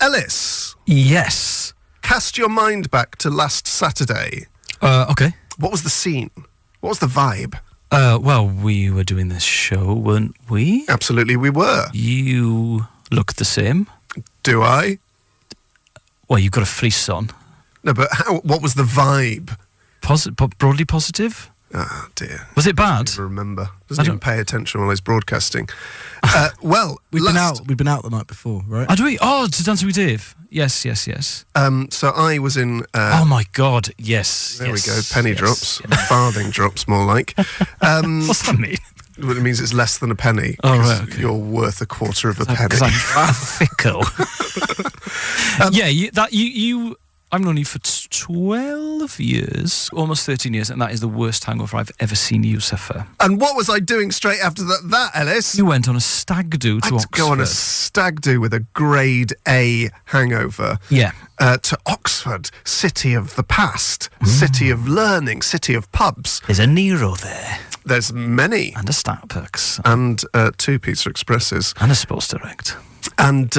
Elis. Yes. Cast your mind back to last Saturday. Okay. What was the scene? What was the vibe? Well, we were doing this show, weren't we? Absolutely, we were. You look the same. Do I? Well, you've got a fleece on. No, but what was the vibe? Broadly positive? Oh, dear. Was it bad? I don't remember. Doesn't even pay attention while he's broadcasting. Well, We've been out the night before, right? Do we? Oh, to Dancing with Dave. Yes. So I was in... oh, my God, yes. There we go, penny drops. Farthing drops, more like. What's that mean? Well, it means it's less than a penny. Oh, right, okay. You're worth a quarter of a penny. Because I'm fickle. I've known you for 12 years, almost 13 years, and that is the worst hangover I've ever seen you suffer. And what was I doing straight after that, Elis? You went on a stag do to Oxford. I had to go on a stag do with a grade A hangover. Yeah. To Oxford, city of the past, city of learning, city of pubs. There's a Nero there. There's many. And a Starbucks. And 2 Pizza Expresses. And a Sports Direct. And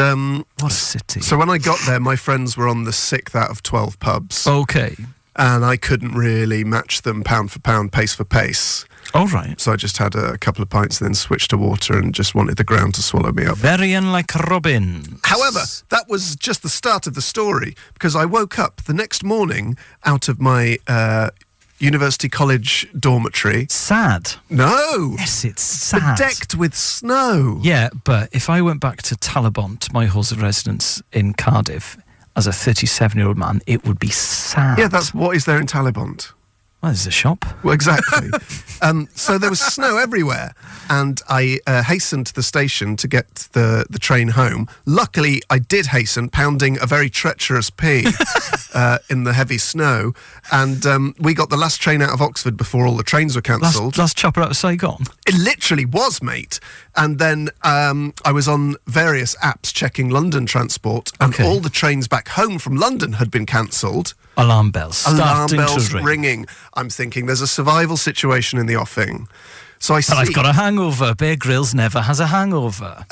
what a city. So when I got there, my friends were on the 6th out of 12 pubs. Okay. And I couldn't really match them pound for pound, pace for pace. Oh, right. So I just had a couple of pints and then switched to water and just wanted the ground to swallow me up. Very unlike Robin. However, that was just the start of the story, because I woke up the next morning out of my University College dormitory. Sad. No. Yes, it's sad. Bedecked with snow. Yeah, but if I went back to Talabont, my halls of residence in Cardiff, as a 37-year-old man, it would be sad. Yeah, that's what is there in Talabont. Well, there's a shop. Well, exactly. So there was snow everywhere, and I hastened to the station to get the train home. Luckily, I did hasten, pounding a very treacherous pee in the heavy snow, and we got the last train out of Oxford before all the trains were cancelled. Last chopper out of Saigon? It literally was, mate. And then I was on various apps checking London transport, and all the trains back home from London had been cancelled. Alarm bells. Alarm bells ringing. I'm thinking there's a survival situation in the offing. So I see... But I've got a hangover. Bear Grylls never has a hangover.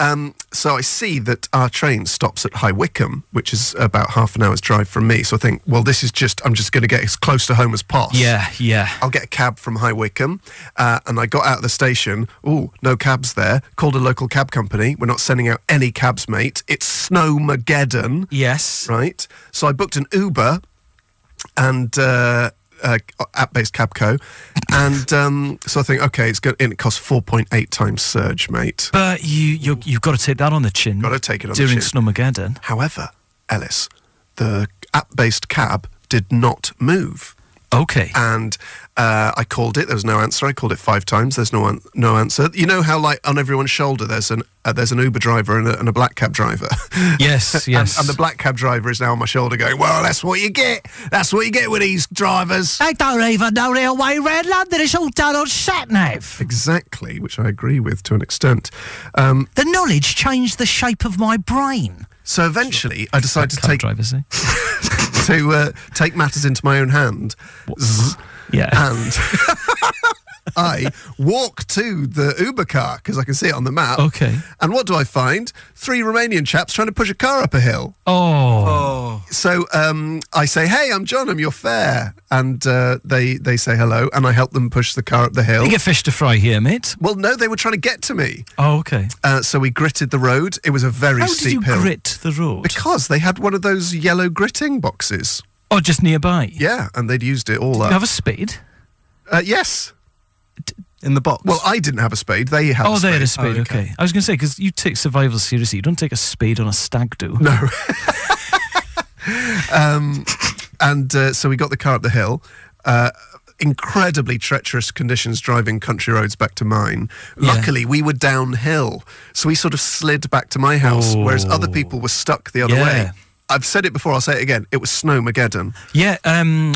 So I see that our train stops at High Wycombe, which is about half an hour's drive from me. So I think, well, I'm just going to get as close to home as possible. Yeah. I'll get a cab from High Wycombe. And I got out of the station. Ooh, no cabs there. Called a local cab company. We're not sending out any cabs, mate. It's Snowmageddon. Yes. Right? So I booked an Uber and... app-based Cabco, and so I think, okay, it's good, and it costs 4.8 times surge, mate. But you've got to take that on the chin. Got to take it on the chin. During Snowmageddon. However, Elis, the app-based cab did not move. Okay. And I called it. There was no answer. I called it 5 times. There's no answer. You know how, like, on everyone's shoulder, there's an Uber driver and a black cab driver. Yes. And the black cab driver is now on my shoulder, going, "Well, that's what you get. That's what you get with these drivers. They don't even know their way around London. It's all done on sat-nav." Exactly, which I agree with to an extent. The knowledge changed the shape of my brain. So eventually, I decided to take drivers, eh? take matters into my own hand. Yeah. And I walk to the Uber car, because I can see it on the map. Okay. And what do I find? 3 Romanian chaps trying to push a car up a hill. Oh. So I say, "Hey, I'm John, I'm your fare." And they say hello, and I help them push the car up the hill. You get fish to fry here, mate. Well, no, they were trying to get to me. Oh, okay. So we gritted the road. It was a very steep hill. How did you grit the road? Because they had one of those yellow gritting boxes. Oh, just nearby? Yeah, and they'd used it all Did up. you have a spade? Yes. In the box? Well, I didn't have a spade. They had a spade. Oh, they had a spade, okay. I was going to say, because you take survival seriously. You don't take a spade on a stag do. No. So we got the car up the hill. Incredibly treacherous conditions driving country roads back to mine. Yeah. Luckily, we were downhill, so we sort of slid back to my house, whereas other people were stuck the other way. I've said it before, I'll say it again. It was Snowmageddon. Yeah,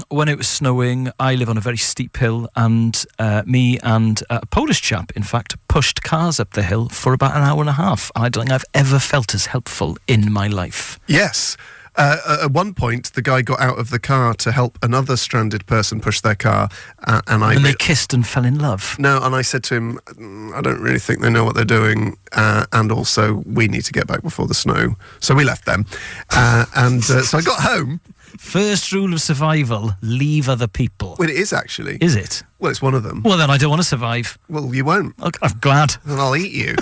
when it was snowing, I live on a very steep hill, and me and a Polish chap, in fact, pushed cars up the hill for about an hour and a half. And I don't think I've ever felt as helpful in my life. Yes. At one point, the guy got out of the car to help another stranded person push their car, And they kissed and fell in love. No, and I said to him, I don't really think they know what they're doing, and also we need to get back before the snow. So we left them, so I got home. First rule of survival, leave other people. Well, it is actually. Is it? Well, it's one of them. Well, then I don't want to survive. Well, you won't. I'm glad. And I'll eat you.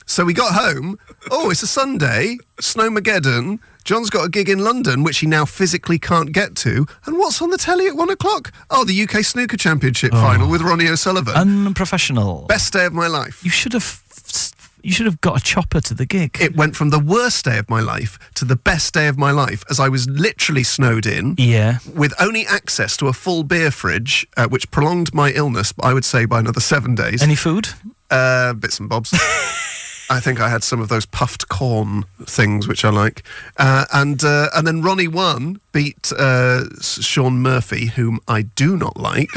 So we got home. Oh, it's a Sunday. Snowmageddon. John's got a gig in London, which he now physically can't get to. And what's on the telly at 1 o'clock? Oh, the UK Snooker Championship final with Ronnie O'Sullivan. Unprofessional. Best day of my life. You should have got a chopper to the gig. It went from the worst day of my life to the best day of my life, as I was literally snowed in. Yeah. With only access to a full beer fridge, which prolonged my illness, I would say, by another 7 days. Any food? Bits and bobs. I think I had some of those puffed corn things, which I like. And then Ronnie won, beat Sean Murphy, whom I do not like.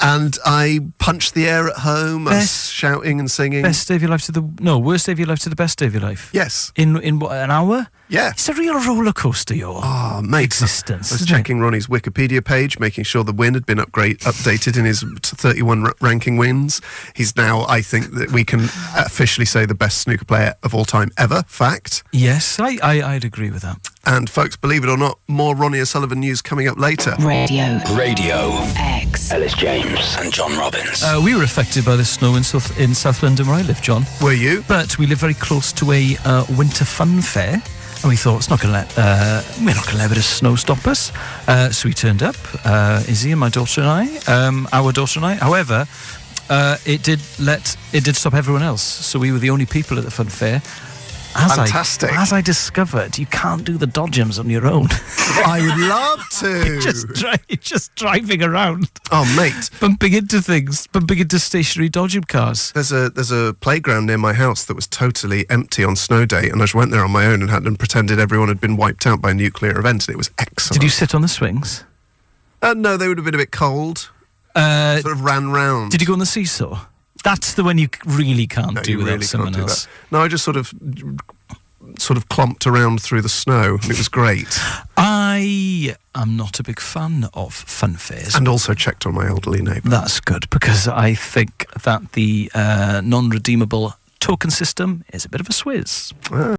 And I punched the air at home. I was shouting and singing. Worst day of your life to the best day of your life. Yes. In what, an hour? Yeah. It's a real roller coaster, your existence. I was checking Ronnie's Wikipedia page, making sure the win had been updated in his 31 ranking wins. He's now, I think, that we can officially say the best snooker player of all time ever. Fact. Yes, I'd agree with that. And folks, believe it or not, more Ronnie O'Sullivan news coming up later. Radio X. Elis James and John Robbins. We were affected by the snow in South London where I live, John. Were you? But we live very close to a winter fun fair. And we thought, we're not going to let a bit of snow stop us. So we turned up, Izzy and my daughter and I, our daughter and I. However, it did stop everyone else. So we were the only people at the fun fair. Fantastic. As I discovered, you can't do the dodgems on your own. I would love to. You're just driving around. Oh, mate. Bumping into stationary dodgem cars. There's a playground near my house that was totally empty on snow day, and I just went there on my own and pretended everyone had been wiped out by a nuclear event, and it was excellent. Did you sit on the swings? No, they would have been a bit cold. Sort of ran round. Did you go on the seesaw? That's the one you really can't do without someone else. No, I just sort of clomped around through the snow, and it was great. I am not a big fan of fun fairs. And also checked on my elderly neighbour. That's good, because I think that the non-redeemable token system is a bit of a swizz.